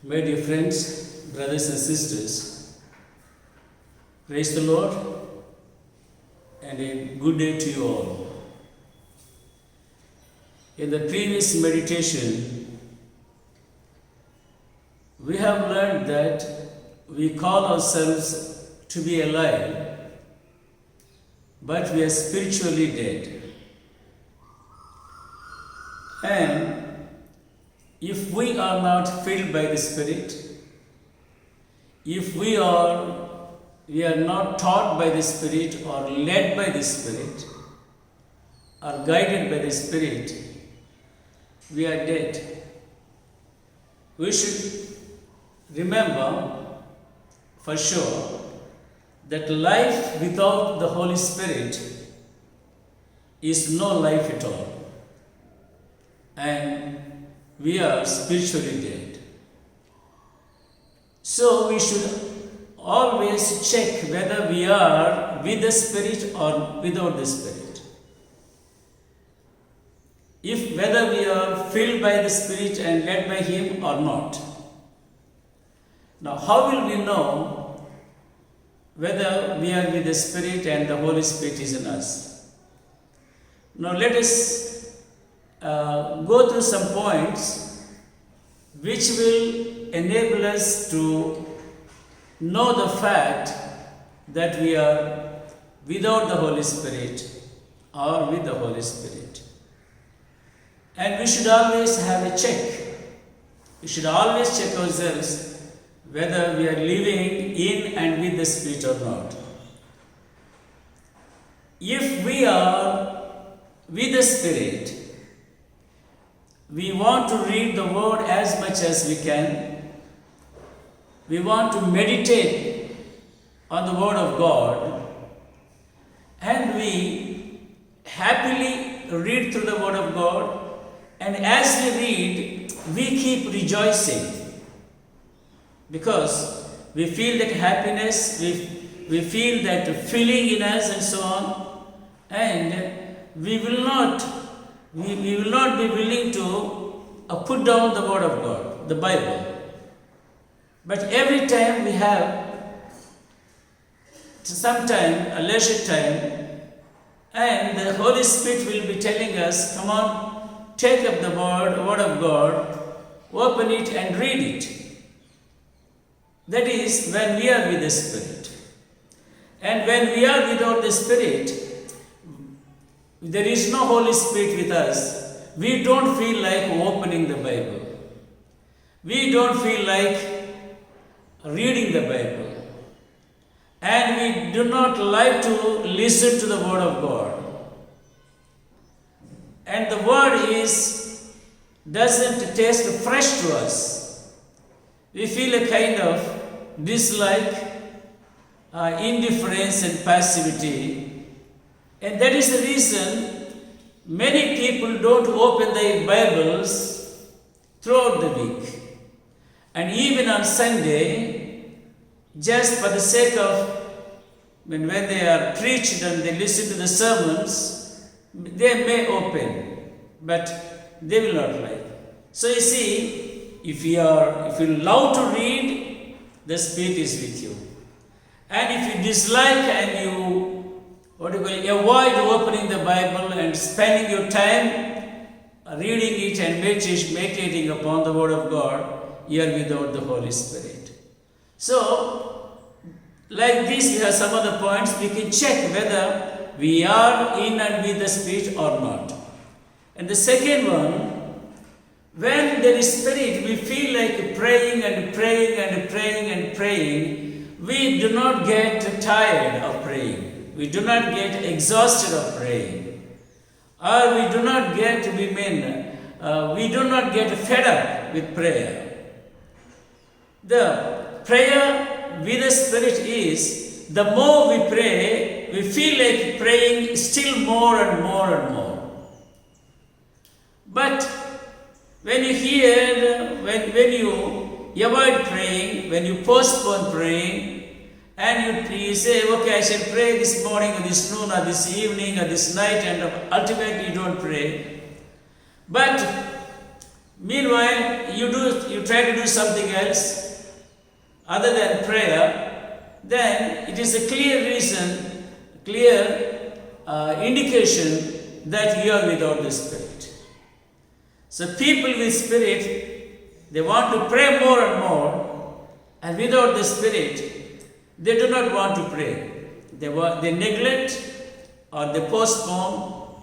My dear friends, brothers and sisters, praise the Lord and a good day to you all. In the previous meditation, we have learned that we call ourselves to be alive, but we are spiritually dead. And if we are not filled by the Spirit, if we are not taught by the Spirit or led by the Spirit or guided by the Spirit, we are dead. We should remember for sure that life without the Holy Spirit is no life at all. And we are spiritually dead. So we should always check whether we are with the Spirit or without the Spirit. If whether we are filled by the Spirit and led by Him or not. Now, how will we know whether we are with the Spirit and the Holy Spirit is in us? Now, let us go through some points which will enable us to know the fact that we are without the Holy Spirit or with the Holy Spirit. And we should always have a check. We should always check ourselves whether we are living in and with the Spirit or not. If we are with the Spirit, we want to read the Word as much as we can. We want to meditate on the Word of God. And we happily read through the Word of God. And as we read, we keep rejoicing. Because we feel that happiness, we feel that feeling in us and so on. And we will not be willing to put down the Word of God, the Bible. But every time we have some time, a leisure time, and the Holy Spirit will be telling us, come on, take up the Word of God, open it and read it. That is when we are with the Spirit. And when we are without the Spirit, there is no Holy Spirit with us, we don't feel like opening the Bible. We don't feel like reading the Bible. And we do not like to listen to the Word of God. And the Word doesn't taste fresh to us. We feel a kind of dislike, indifference and passivity. And that is the reason many people don't open their Bibles throughout the week. And even on Sunday, just for the sake of when they are preached and they listen to the sermons, they may open, but they will not like. So you see, if you love to read, the Spirit is with you. And if you dislike and you avoid opening the Bible and spending your time reading it and meditating upon the Word of God, you are without the Holy Spirit. So, like this, we have some other points. We can check whether we are in and with the Spirit or not. And the second one, when there is Spirit, we feel like praying and praying and praying and praying. We do not get tired of praying. We do not get exhausted of praying. Or we do not get fed up with prayer. The prayer with the Spirit is, the more we pray, we feel like praying still more and more and more. But when when you avoid praying, when you postpone praying, and you say, okay, I shall pray this morning or this noon or this evening or this night, and ultimately you don't pray. But Meanwhile, you try to do something else other than prayer, then it is a clear reason, clear indication that you are without the Spirit. So people with Spirit, they want to pray more and more, and without the Spirit, they do not want to pray. They neglect, or they postpone,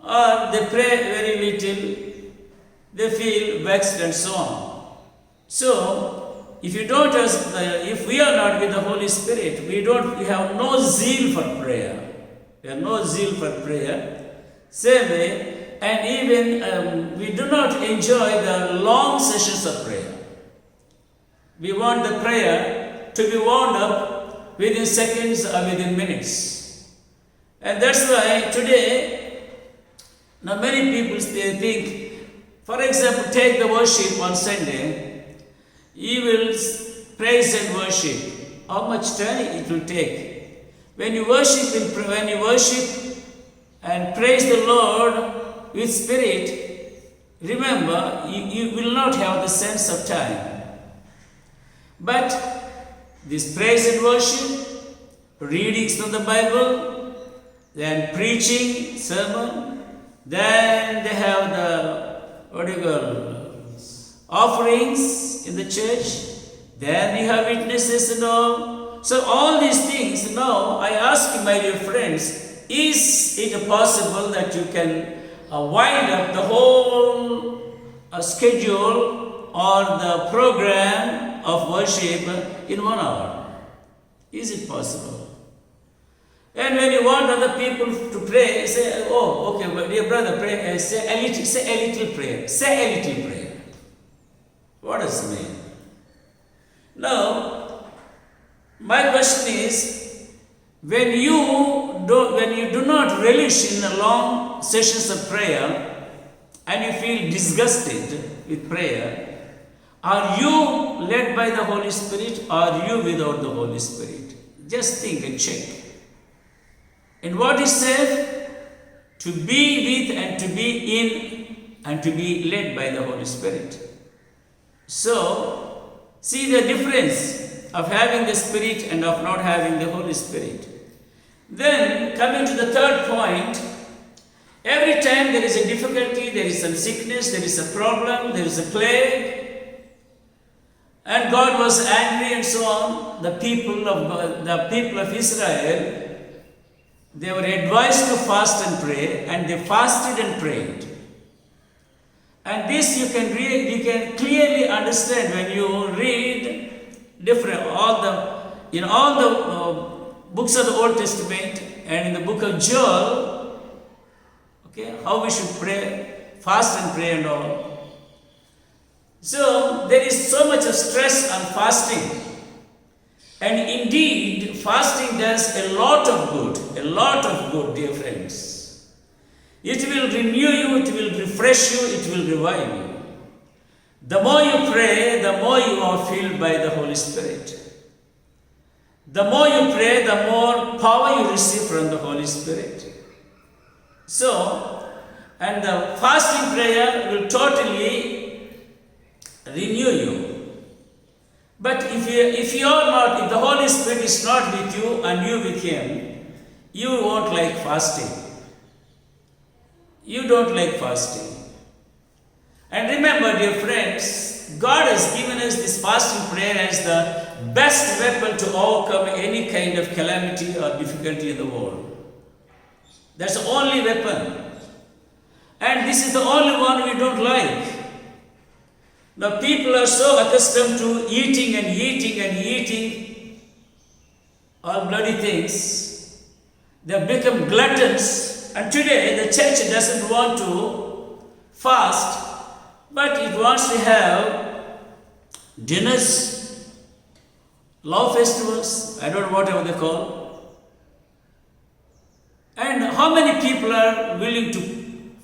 or they pray very little. They feel vexed and so on. So, if we are not with the Holy Spirit, we have no zeal for prayer. We have no zeal for prayer. Same way, and even we do not enjoy the long sessions of prayer. We want the prayer to be wound up within seconds or within minutes. And that's why today, now many people they think, for example, take the worship on Sunday, you will praise and worship. How much time it will take? When you worship and praise the Lord with spirit, remember, you will not have the sense of time. But this praise and worship, readings from the Bible, then preaching, sermon, then they have the offerings in the church, then you have witnesses and all. So all these things, now I ask you, my dear friends, is it possible that you can wind up the whole schedule or the program of worship in 1 hour? Is it possible? And when you want other people to pray, say, oh, okay, well, dear brother, pray, say a little prayer. Say a little prayer. What does it mean? Now, my question is, when you do not relish in the long sessions of prayer and you feel disgusted with prayer, are you led by the Holy Spirit or are you without the Holy Spirit? Just think and check. And what is said? To be with and to be in and to be led by the Holy Spirit. So, see the difference of having the Spirit and of not having the Holy Spirit. Then, coming to the third point, every time there is a difficulty, there is some sickness, there is a problem, there is a plague, and God was angry and so on, the people of Israel, they were advised to fast and pray, and they fasted and prayed. And this you can clearly understand when you read all the books of the Old Testament and in the book of Joel. Okay, how we should pray, fast and pray and all. So there is so much of stress on fasting. And indeed, fasting does a lot of good, dear friends. It will renew you, it will refresh you, it will revive you. The more you pray, the more you are filled by the Holy Spirit. The more you pray, the more power you receive from the Holy Spirit. So, and the fasting prayer will totally renew you. But if the Holy Spirit is not with you and you with Him, you won't like fasting. You don't like fasting. And remember, dear friends, God has given us this fasting prayer as the best weapon to overcome any kind of calamity or difficulty in the world. That's the only weapon. And this is the only one we don't like. Now people are so accustomed to eating all bloody things. They have become gluttons. And today the church doesn't want to fast, but it wants to have dinners, love festivals, I don't know whatever they call. And how many people are willing to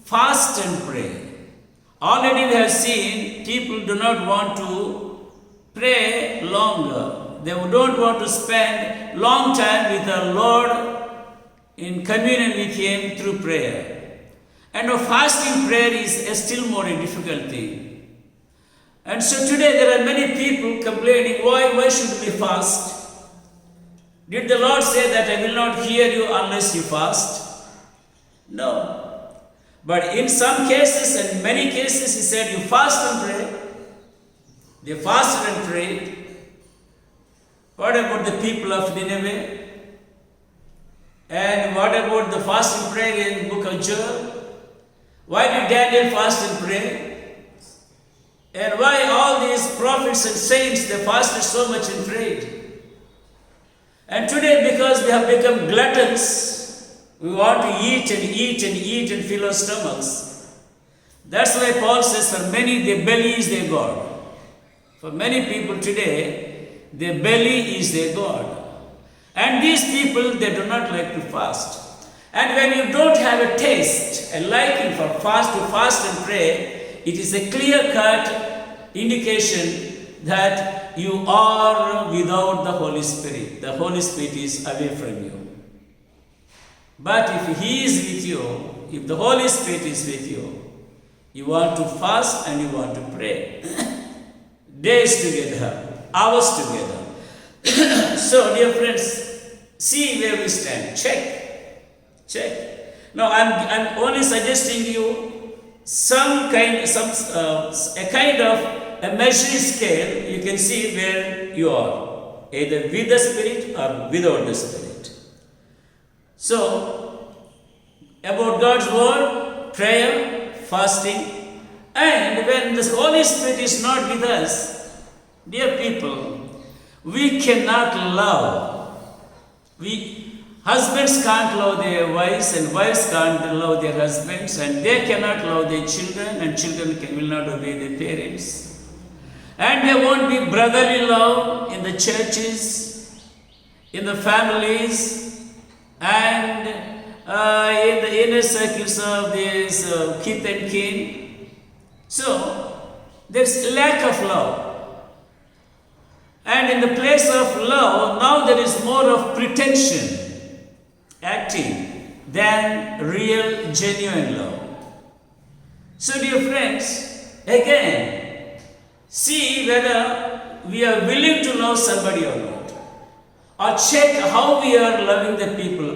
fast and pray? Already we have seen people do not want to pray longer. They don't want to spend long time with the Lord in communion with Him through prayer. And a fasting prayer is still more a difficult thing. And so today there are many people complaining, why should we fast? Did the Lord say that I will not hear you unless you fast? No. But in some cases and many cases He said, you fast and pray. They fasted and prayed. What about the people of Nineveh? And what about the fast and prayer in the book of Joel? Why did Daniel fast and pray? And why all these prophets and saints, they fasted so much and prayed? And today, because we have become gluttons, we want to eat and eat and eat and fill our stomachs. That's why Paul says, for many, their belly is their God. For many people today, their belly is their God. And these people, they do not like to fast. And when you don't have a taste, a liking for to fast and pray, it is a clear-cut indication that you are without the Holy Spirit. The Holy Spirit is away from you. But if He is with you, if the Holy Spirit is with you, you want to fast and you want to pray. Days together, hours together. So, dear friends, see where we stand. Check. Now, I'm only suggesting you a kind of a measuring scale. You can see where you are, either with the Spirit or without the Spirit. So, about God's word, prayer, fasting, and when the Holy Spirit is not with us, dear people, we cannot love. Husbands can't love their wives, and wives can't love their husbands, and they cannot love their children, and children will not obey their parents. And there won't be brotherly love in the churches, in the families, and in the inner circles of this kith and kin. So, there's lack of love. And in the place of love, now there is more of pretension acting than real, genuine love. So, dear friends, again, see whether we are willing to love somebody or not. Or check how we are loving the people.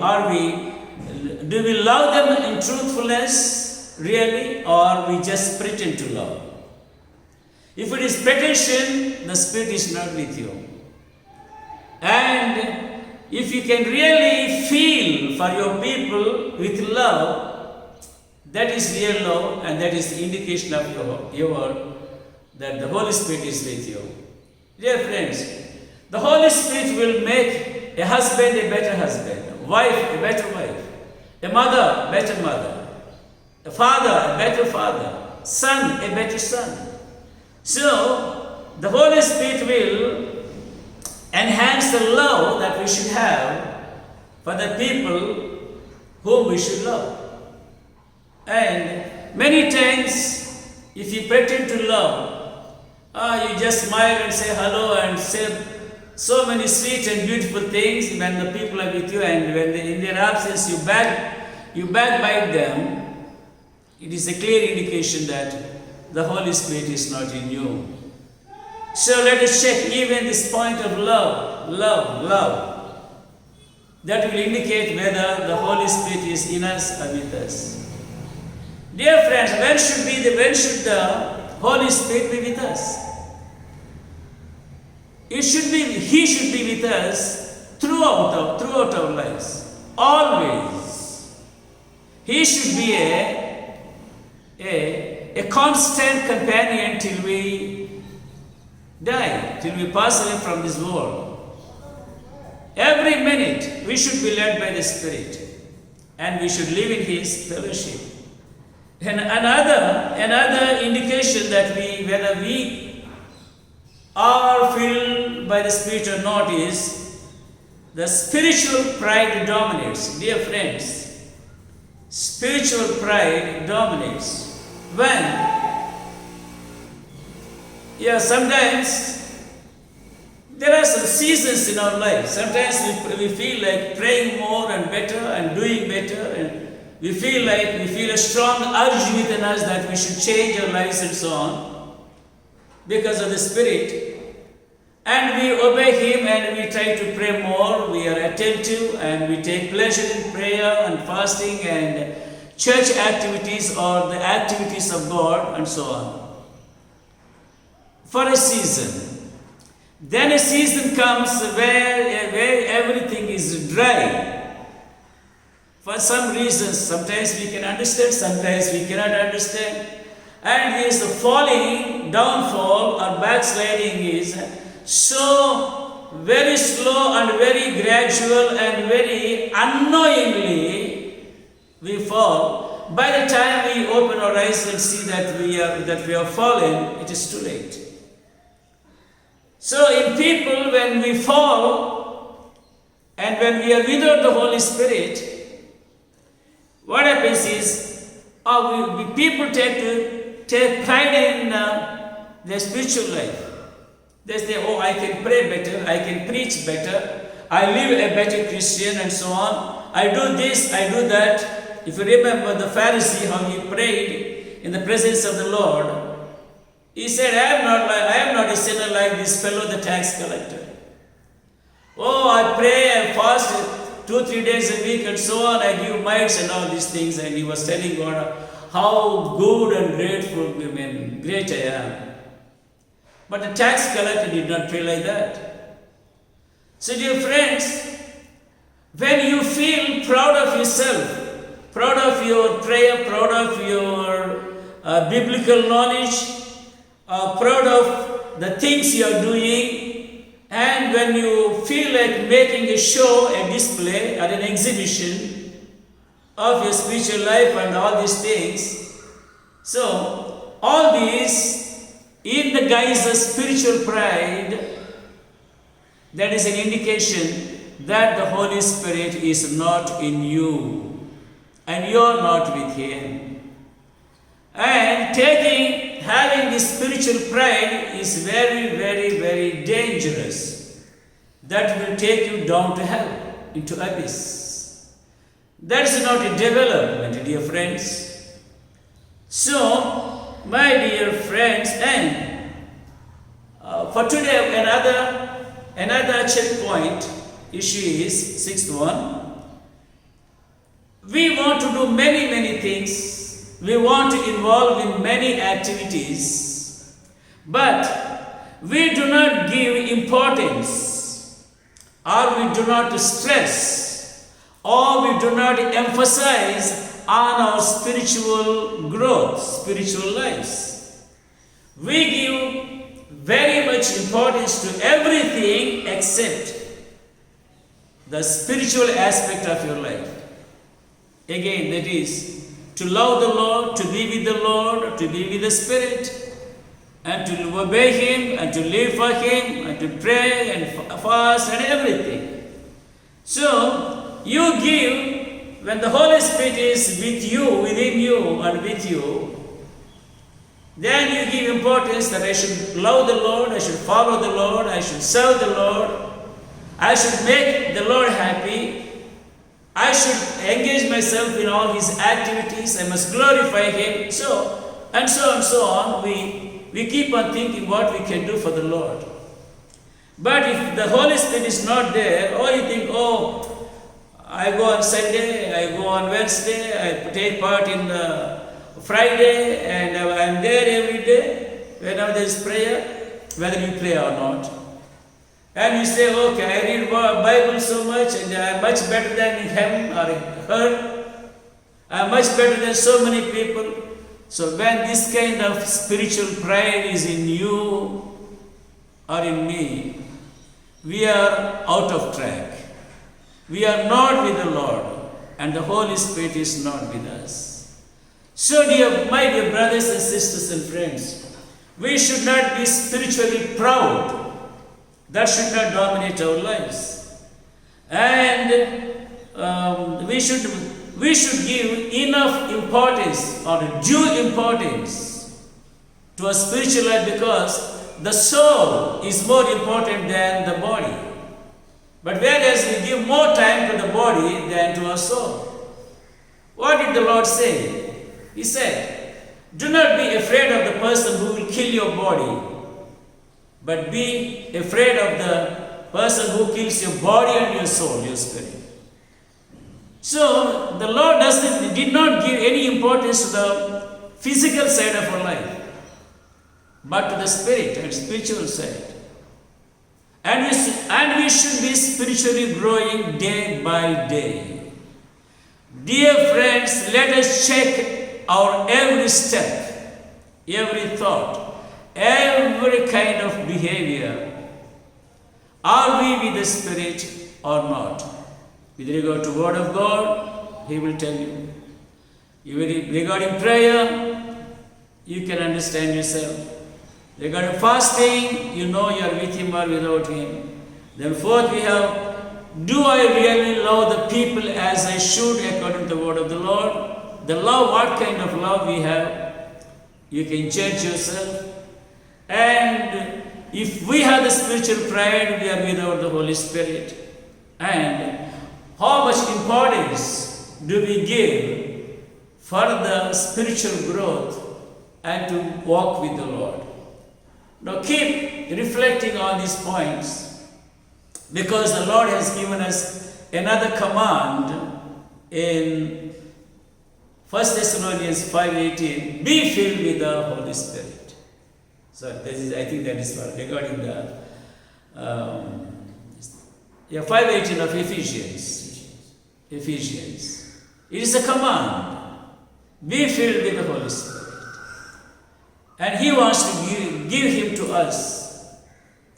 Do we love them in truthfulness, really, or we just pretend to love? If it is pretension, the Spirit is not with you. And if you can really feel for your people with love, that is real love, and that is the indication of that the Holy Spirit is with you. Dear friends, the Holy Spirit will make a husband a better husband, a wife a better wife, a mother a better mother, a father a better father, son a better son. So, the Holy Spirit will enhance the love that we should have for the people whom we should love. And many times, if you pretend to love, you just smile and say hello and say so many sweet and beautiful things when the people are with you, and when in their absence you backbite them. It is a clear indication that the Holy Spirit is not in you. So let us check even this point of love. That will indicate whether the Holy Spirit is in us or with us. Dear friends, when should the Holy Spirit be with us? He should be with us throughout our lives. Always. He should be a constant companion till we die, till we pass away from this world. Every minute we should be led by the Spirit, and we should live in His fellowship. And another indication that whether we are filled by the Spirit or not is the spiritual pride dominates. Dear friends, spiritual pride dominates. Sometimes there are some seasons in our life. Sometimes we feel like praying more and better and doing better, and we feel a strong urge within us that we should change our lives and so on. because of the Spirit. And we obey Him and we try to pray more. We are attentive and we take pleasure in prayer and fasting and church activities or the activities of God and so on. For a season. Then a season comes where everything is dry. For some reasons, sometimes we can understand, sometimes we cannot understand. And this falling, downfall or backsliding is so very slow and very gradual and very unknowingly we fall. By the time we open our eyes and see that we are fallen, it is too late. So in people, when we fall and when we are without the Holy Spirit, what happens is people take pride in their spiritual life. They say, oh, I can pray better, I can preach better, I live a better Christian and so on. I do this, I do that. If you remember the Pharisee, how he prayed in the presence of the Lord, he said, I am not a sinner like this fellow, the tax collector. Oh, I pray and fast 2-3 days a week and so on, I give mites and all these things. And he was telling God how good and grateful, great I am. But the tax collector did not pray like that. So dear friends, when you feel proud of yourself, proud of your prayer, proud of your biblical knowledge, proud of the things you are doing, and when you feel like making a show, a display, or an exhibition of your spiritual life and all these things, so all these in the guise of spiritual pride, that is an indication that the Holy Spirit is not in you and you are not with Him. And having this spiritual pride is very, very, very dangerous. That will take you down to hell, into abyss. That is not a development, dear friends. So, my dear friends, and for today another checkpoint issue is sixth one. We want to do many things. We want to involve in many activities, but we do not give importance, or we do not stress, or we do not emphasize on our spiritual growth, spiritual lives. We give very much importance to everything except the spiritual aspect of your life. Again, that is to love the Lord, to be with the Lord, to be with the Spirit, and to obey Him, and to live for Him, and to pray and fast and everything. So, you give. When the Holy Spirit is with you, within you, and with you, then you give importance that I should love the Lord, I should follow the Lord, I should serve the Lord, I should make the Lord happy, I should engage myself in all His activities, I must glorify Him, so on. We keep on thinking what we can do for the Lord. But if the Holy Spirit is not there, or you think, I go on Sunday, I go on Wednesday, I take part in Friday, and I'm there every day whenever there is prayer, whether you pray or not. And you say, okay, I read Bible so much and I'm much better than him or her. I'm much better than so many people. So when this kind of spiritual pride is in you or in me, we are out of track. We are not with the Lord, and the Holy Spirit is not with us. So, my dear brothers and sisters and friends, we should not be spiritually proud. That should not dominate our lives. And we should give enough importance or due importance to a spiritual life, because the soul is more important than the body. But whereas we give more time to the body than to our soul. What did the Lord say? He said, do not be afraid of the person who will kill your body, but be afraid of the person who kills your body and your soul, your spirit. So the Lord did not give any importance to the physical side of our life, but to the spirit and spiritual side. And we should be spiritually growing day by day. Dear friends, let us check our every step, every thought, every kind of behavior. Are we with the Spirit or not? With regard to Word of God, He will tell you. Regarding prayer, you can understand yourself. Regarding fasting, you know you are with Him or without Him. Then fourth we have, do I really love the people as I should according to the word of the Lord? The love, what kind of love we have? You can judge yourself. And if we have the spiritual pride, we are without the Holy Spirit. And how much importance do we give for the spiritual growth and to walk with the Lord? Now keep reflecting on these points, because the Lord has given us another command in 1 Thessalonians 5:18, be filled with the Holy Spirit. So I think that is regarding the 5:18 of Ephesians. It is a command. Be filled with the Holy Spirit. And He wants to give Him to us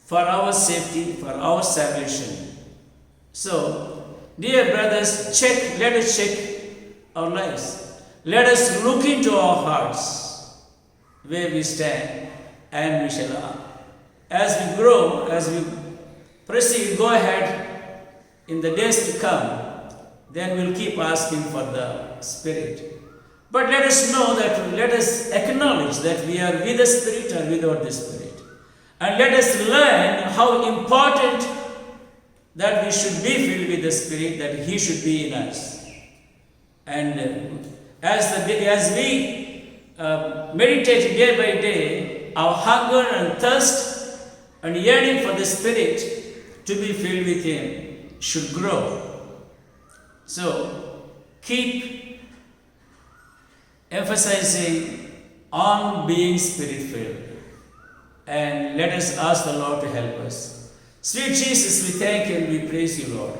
for our safety, for our salvation. So, dear brothers, let us check our lives. Let us look into our hearts, where we stand, and we shall, as we grow, as we proceed, go ahead in the days to come, then we'll keep asking for the Spirit. But let us know that, let us acknowledge that we are with the Spirit or without the Spirit. And let us learn how important that we should be filled with the Spirit, that He should be in us. And as we meditate day by day, our hunger and thirst and yearning for the Spirit to be filled with Him should grow. So keep emphasizing on being Spirit-filled. And let us ask the Lord to help us. Sweet Jesus, we thank you and we praise you, Lord.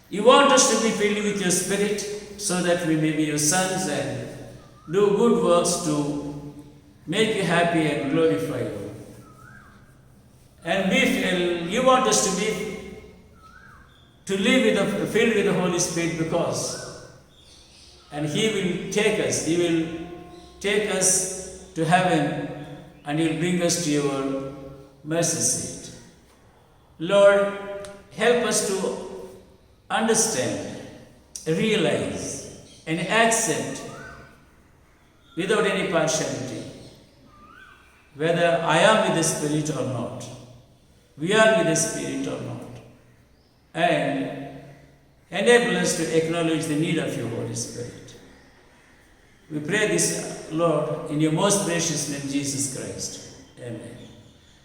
You want us to be filled with your Spirit so that we may be your sons and do good works to make you happy and glorify you. And you want us to live filled with the Holy Spirit, because He will take us to heaven, and He will bring us to your mercy seat. Lord, help us to understand, realize, and accept without any partiality whether I am with the Spirit or not, we are with the Spirit or not, and enable us to acknowledge the need of your Holy Spirit. We pray this, Lord, in your most precious name, Jesus Christ. Amen.